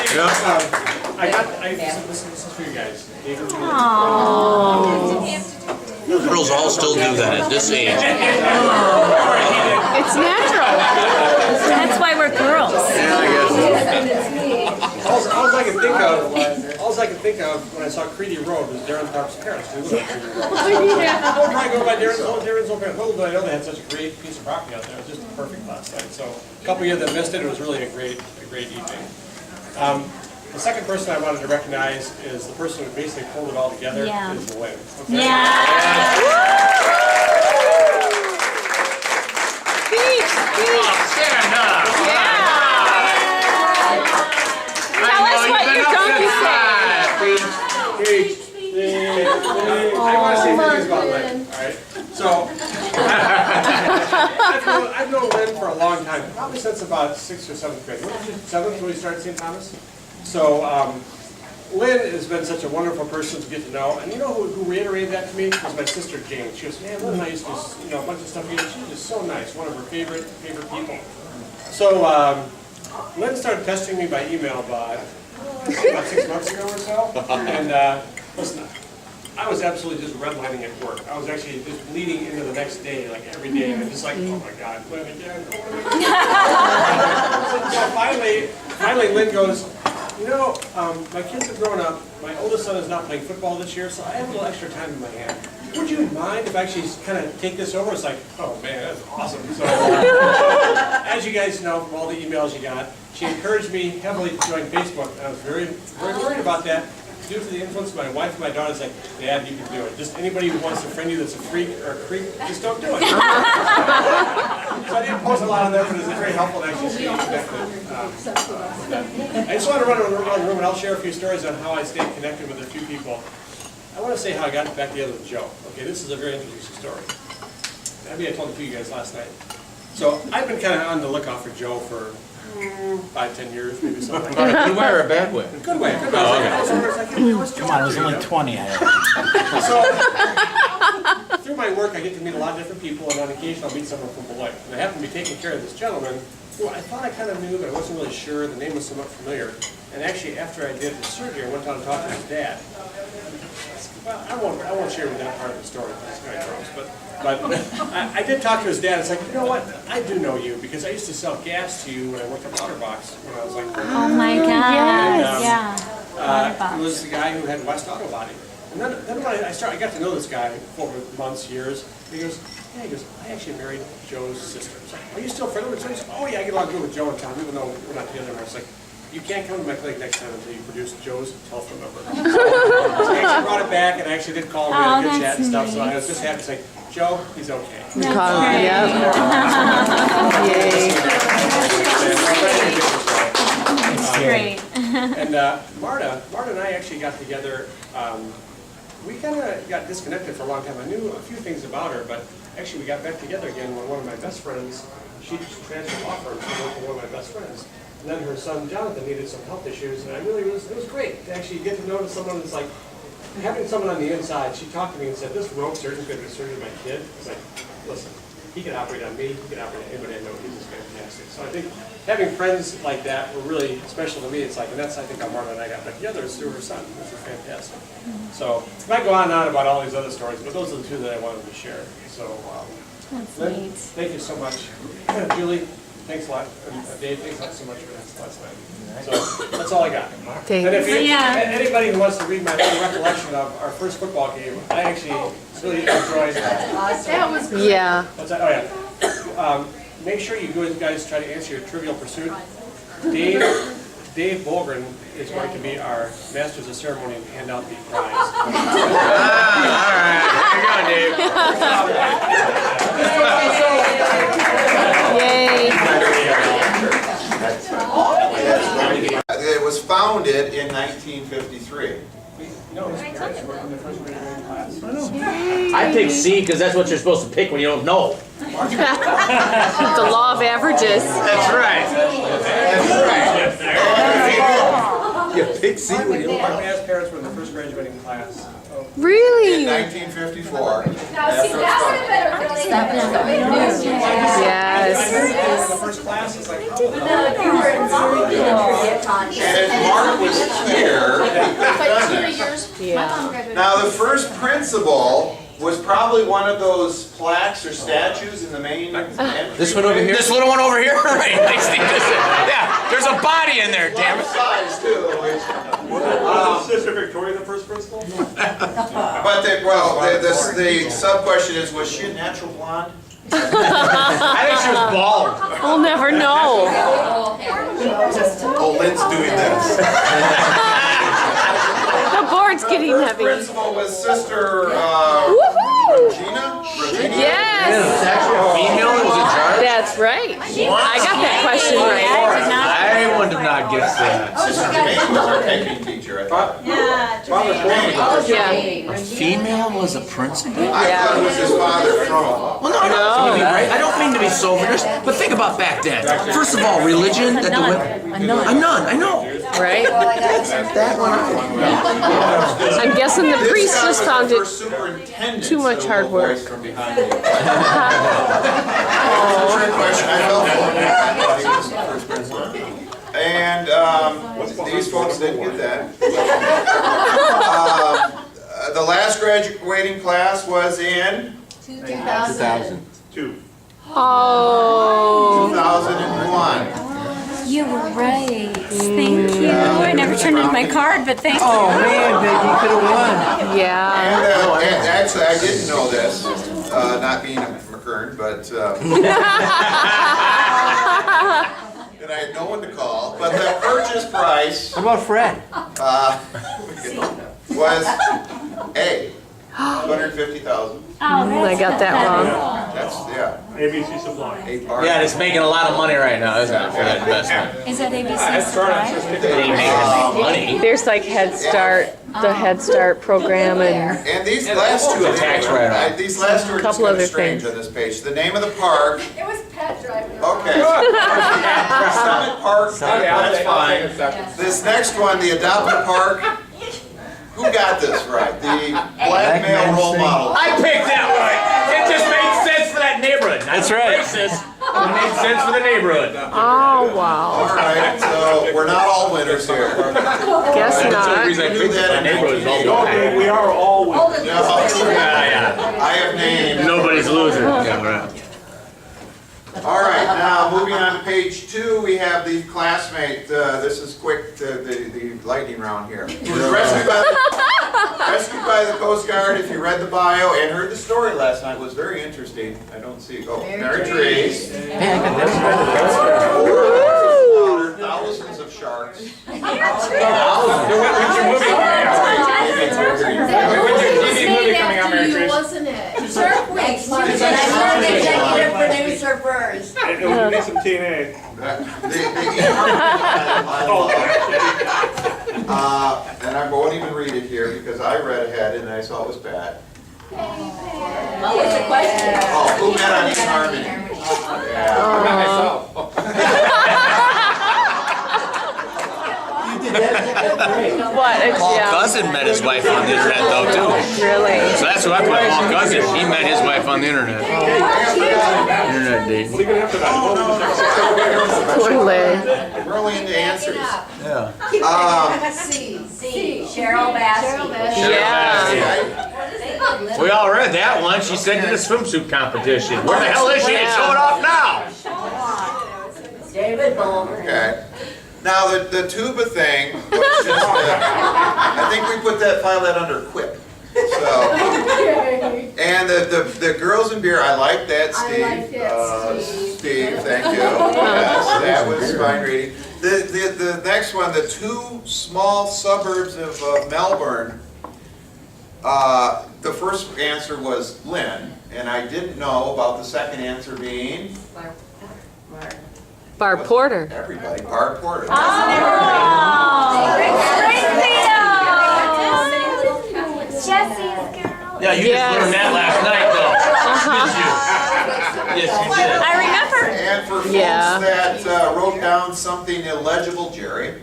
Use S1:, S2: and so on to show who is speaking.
S1: This is for you guys.
S2: Girls all still do that at this age.
S3: It's natural.
S4: That's why we're girls.
S1: All I can think of when I saw Creedy Road was Darren Tharp's parents. They lived on Creedy Road. We'll probably go by Darren's old parents. Little did I know they had such a great piece of property out there. It was just perfect last night. So a couple of you that missed it, it was really a great evening. The second person I wanted to recognize is the person who basically pulled it all together.
S4: Yeah.
S1: Is Lynn. Okay?
S4: Yeah.
S2: Stand up.
S3: Tell us what your donkey
S1: I want to say things about Lynn. All right. So I've known Lynn for a long time, probably since about 6th or 7th grade. When was you 7th when we started St. Thomas? So Lynn has been such a wonderful person to get to know, and you know who reiterated that to me was my sister Jane. She goes, "Man, Lynn and I used to, a bunch of stuff together. She was just so nice. One of her favorite people." So Lynn started testing me by email about 6 months ago or so, and listen, I was absolutely just redlining at work. I was actually just bleeding into the next day, like every day, and I'm just like, oh my God, Lynn again. So finally Lynn goes, my kids have grown up. My oldest son is not playing football this year, so I have a little extra time in my hand. Would you mind if I actually kind of take this over? It's like, oh man, that's awesome. So, as you guys know from all the emails you got, she encouraged me heavily to join Facebook. I was very, very worried about that. Due to the influence of my wife and my daughter, it's like, Dad, you can do it. Just anybody who wants to friend you that's a freak or a creep, just don't do it. So I didn't post a lot on there, but it was very helpful to actually stay connected. I just want to run around the room and I'll share a few stories on how I stayed connected with a few people. I want to say how I got back together with Joe. Okay, this is a very interesting story. Maybe I told it to you guys last night. So I've been kind of on the lookout for Joe for 5-10 years, maybe something like that.
S2: Good way or a bad way?
S1: Good way. Come on,
S5: Come on, it was only 20.
S1: So, through my work, I get to meet a lot of different people, and on occasion I'll meet someone from Beloit. And I happen to be taking care of this gentleman who I thought I kind of knew, but I wasn't really sure. The name was somewhat familiar. And actually, after I did the surgery, I went down and talked to his dad. Well, I won't share with that part of the story. It's kind of gross, but I did talk to his dad. It's like, you know what? I do know you because I used to sell gas to you when I worked at Otterbox when I was like.
S4: Oh my God! Yeah.
S1: He was the guy who had West Auto Body. And then when I got to know this guy over months, years. He goes, I actually married Joe's sister. I was like, are you still friendly with Joe? He said, oh yeah, I get along good with Joe and Tom, even though we're not together anymore. It's like, you can't come to my clinic next time until you produce Joe's telephone number. So I actually brought it back, and I actually did call him, we had a good chat and stuff, so I was just happy to say, Joe, he's okay.
S3: You call him, yep. Yay.
S4: Great.
S1: And Marta and I actually got together. We kind of got disconnected for a long time. I knew a few things about her, but actually we got back together again when one of my best friends, she transferred off her and she worked with one of my best friends. And then her son Jonathan needed some health issues, and it was great to actually get to know someone that's like, having someone on the inside. She talked to me and said, this rope surgeon's going to do surgery on my kid. It's like, listen, he can operate on me, he can operate on anybody I know, he's just fantastic. So I think having friends like that were really special to me. It's like, and that's I think how Marta and I got back together is through her son, which is fantastic. So I might go on and on about all these other stories, but those are the two that I wanted to share. So Lynn, thank you so much. Julie, thanks a lot. And Dave, thanks so much for that last night. So that's all I got. And if anybody who wants to read my little recollection of our first football game, I actually really enjoyed that.
S3: That was good. Yeah.
S1: What's that? Oh yeah. Make sure you guys try to answer your Trivial Pursuit. Dave Bolgren is going to be our Masters of Ceremony and hand out the prize.
S2: All right. There you go,
S3: Yay.
S6: It was founded in 1953.
S1: No, his parents were in the first grade class.
S2: I pick C because that's what you're supposed to pick when you don't know.
S3: The law of averages.
S2: That's right. That's right.
S6: You pick C when you don't know.
S1: My parents were in the first first graduating class.
S6: In
S3: Really?
S6: 1954.
S7: Now, see, that would have been a really good
S3: Yes.
S1: The first class is like, oh,
S7: You were involved in a trivia contest.
S6: And if Mark was here, he could have done this.
S3: Yeah.
S6: Now, the first principal was probably one of those plaques or statues in the main entrance.
S2: This one over here?
S8: This little one over here? Right, like Steve just said. Yeah, there's a body in there, damn it.
S6: Size too.
S1: was Sister Victoria the first principal?
S6: But the sub question is, was she a natural blonde?
S2: I think she was bald.
S3: We'll never know.
S6: Oh, Lynn's doing this.
S3: The board's getting heavy.
S6: Principal was Sister
S3: Woohoo!
S6: Regina?
S3: Yes.
S2: It's actually a female that was in charge?
S3: That's right. I got that question right.
S2: I would not guess that.
S6: Sister Jane was our typing teacher, I thought.
S3: Yeah.
S8: A female was a principal?
S6: I thought it was his father from.
S8: Well, no, I don't mean to be sovereign, but think about back then. First of all, religion that the women. A nun, I know.
S3: Right? I'm guessing the priest just found it too much hard work.
S6: From behind you. Trick question, I felt he was the first principal. And these folks didn't get that. The last graduating class was in
S2: 2000.
S3: Oh.
S6: 2001.
S4: You were right. Thank you. I never turned in my card, but thank you.
S2: Oh man, baby, you could have won.
S3: Yeah.
S6: And actually, I didn't know this, not being a McKern, but and I had no one to call. But the purchase price
S2: What about Fred?
S6: was A, 250,000.
S3: I got that wrong.
S6: That's
S1: ABC Supply.
S6: 8 bars.
S2: Yeah, it's making a lot of money right now, isn't it, for that investment?
S4: Is that ABC Supply?
S2: It ain't making money.
S3: There's like Head Start, the Head Start program, and
S6: And these last two,
S2: tax write-off.
S6: these last two are just
S3: Couple
S6: kind
S3: other
S6: of strange
S3: things.
S6: on this page. The name of the park.
S7: It was pet driving.
S6: Okay. Summit Park. That's fine. This next one, the adopted park. Who got this right? The black male role model.
S2: I picked that right. It just made sense for that neighborhood.
S8: That's right.
S2: Racist. It made sense for the neighborhood.
S3: oh wow.
S6: All right, so we're not all winners here.
S3: Guess
S2: That's the
S3: not.
S2: reason I
S6: Knew
S2: picked
S6: that
S2: that
S6: in
S2: neighborhood is all
S6: 1988.
S2: black.
S1: We are all with
S2: Yeah,
S6: I have names.
S2: yeah. Nobody's losing. Yeah, right.
S6: All right, now moving on to page 2, we have the classmate. This is quick, the lightning round here. He was rescued by the Coast Guard. If you read the bio and heard the story last night, it was very interesting. I don't see. Oh, Mary Trace. Thousands of sharks.
S1: When's your movie coming out, Mary Trace?
S7: Wasn't it? Shark Week. I'm an executive producer first.
S1: We need some TNA.
S6: And I won't even read it here because I read ahead and I saw it was bad.
S7: What's the question?
S6: Oh, who met on eHarmony? Yeah.
S1: Myself.
S3: What?
S8: Paul
S3: Yeah.
S8: Cousin met his wife on the internet, though, too.
S3: Really?
S8: So that's who I put Paul Cousin. He met his wife on the internet. Internet date.
S1: What are you gonna have for that?
S3: Poor Larry.
S6: We're only into answers.
S8: Yeah.
S7: C. Cheryl Bassey.
S3: Yeah.
S2: We all read that one. She said to the swimsuit competition. Where the hell is she? Show it off now.
S7: David Bowman.
S6: Okay. Now, the tuba thing was just, I think we put that, file that under quip. So, and the girls in beer, I like that, Steve.
S7: like that,
S6: Steve, thank you. Yes, that was fine reading. The next one, the two small suburbs of Melbourne. The first answer was Lynn, and I didn't know about the second answer being
S3: Barb Porter.
S6: everybody, Barb Porter.
S7: Jesse's girl.
S2: Yeah, you
S3: Yes.
S2: just learned that last night, though. Yes, you did.
S4: I remember.
S6: And for folks
S3: Yeah.
S6: that wrote down something illegible, Jerry,